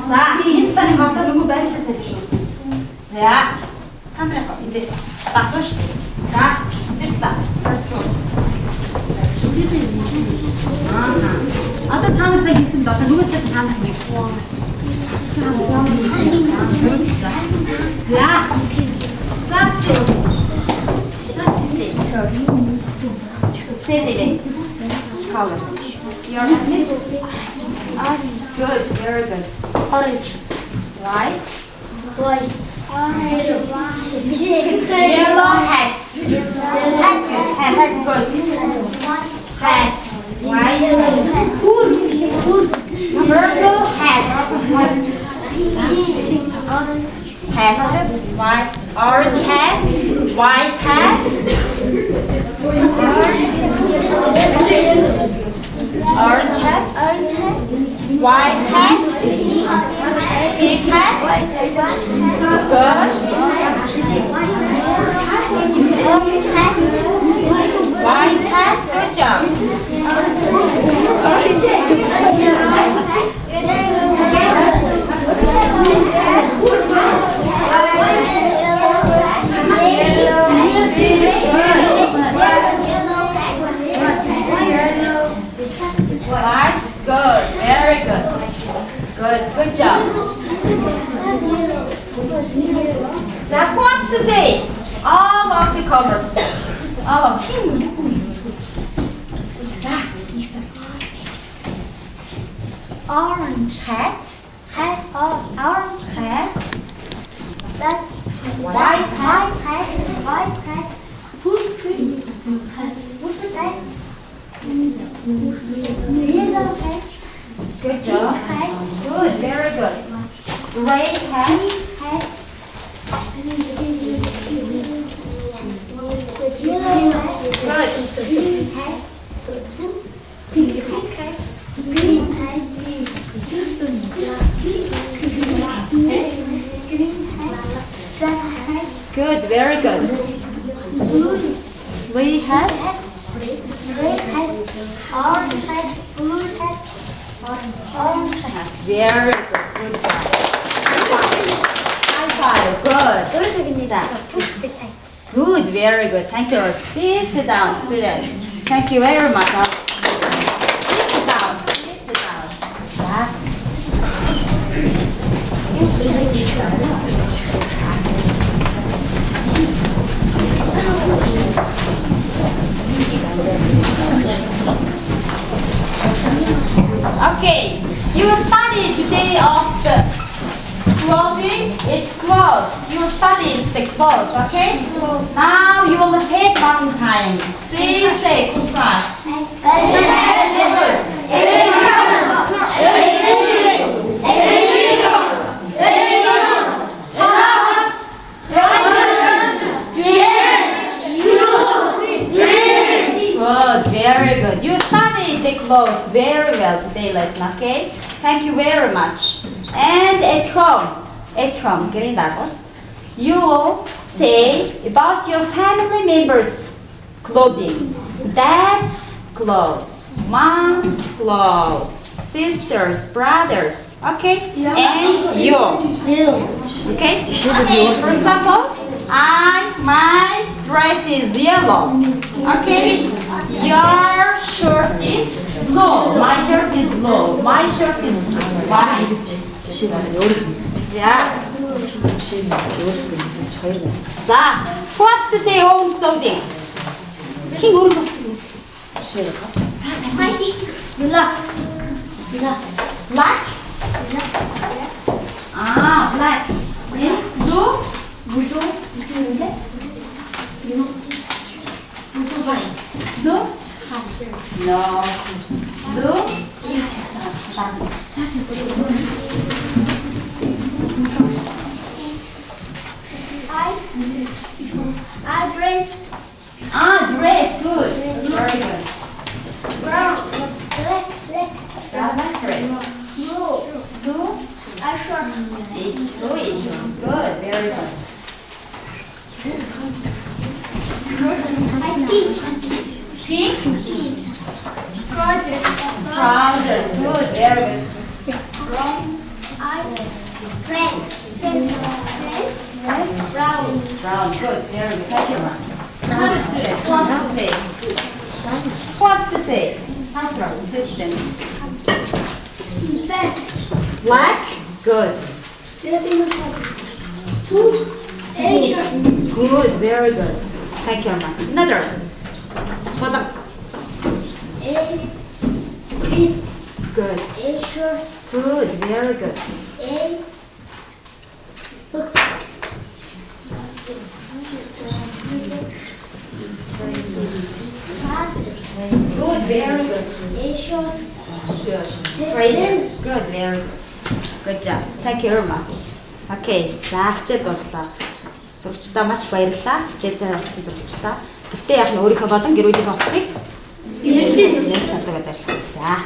자, 인스타에 갔다 누구 멘트 해주셔. 자, 카메라 가. 이제 맞서 시. 자, 됐다. First row. Ata tanırsa gitsin de. Ata numarası da tanır mı? 자, 짝지. 짝지. Say colors. Your happiness? Good, very good. Orange. White. White. Yellow hat. Hat, good. Hat. White. Purple hat. Hat. White. Orange hat. White hat. Orange hat. White hat. Pink hat. Good. White hat. Good job. White. Good. Very good. Good. Good job. That wants to say all of the colors. All of him. Orange hat. Orange hat. White hat. Good job. Good, very good. Gray hat. Good, very good. Blue hat. Orange hat. Blue hat. Orange hat. Very good. Good job. High five. Good. 노란색입니다. Good, very good. Thank you. Please sit down, students. Thank you very much. Please sit down. Please sit down. Last. Okay, you will study today of the clothing. It's clothes. You will study the clothes, okay? Now you will have one time. Please say to class. Good, very good. You studied the clothes very well today lesson, okay? Thank you very much. And at home, getting that one. You will say about your family members' clothing. Dad's clothes, mom's clothes, sisters, brothers, okay? And you. Okay? For example, my dress is yellow. Okay? Your shirt is low. My shirt is low. My shirt is white. 자, who wants to say own clothing? 키 모르는 거 같지? Black? 아, black. blue? Blue? No. Blue? Dress. Dress. Good. Very good. Brown. Black. Black dress. Blue. Short. It's bluish. Good. Very good. Pink. Trousers. Trousers. Good. Very good. Red. Brown. Brown. Good. Very good. Thank you very much. Another student who wants to say. Who wants to say? How's wrong? Listen. Black. Good. Good. Very good. Thank you very much. Another. Bottom. Good. Good. Very good. Good. Very good. Yes. Trainers. Good. Very good. Good job. Thank you very much. Okay. За хичээл дуслаа. Сурагчдаа маш их баярлалаа. Хичээл цай авсан сурагчдаа. Гэртээ яг нь өөрийнхөө болон гэр бүлийнхээ утсыг ярьж чаддаг гэдэг. За.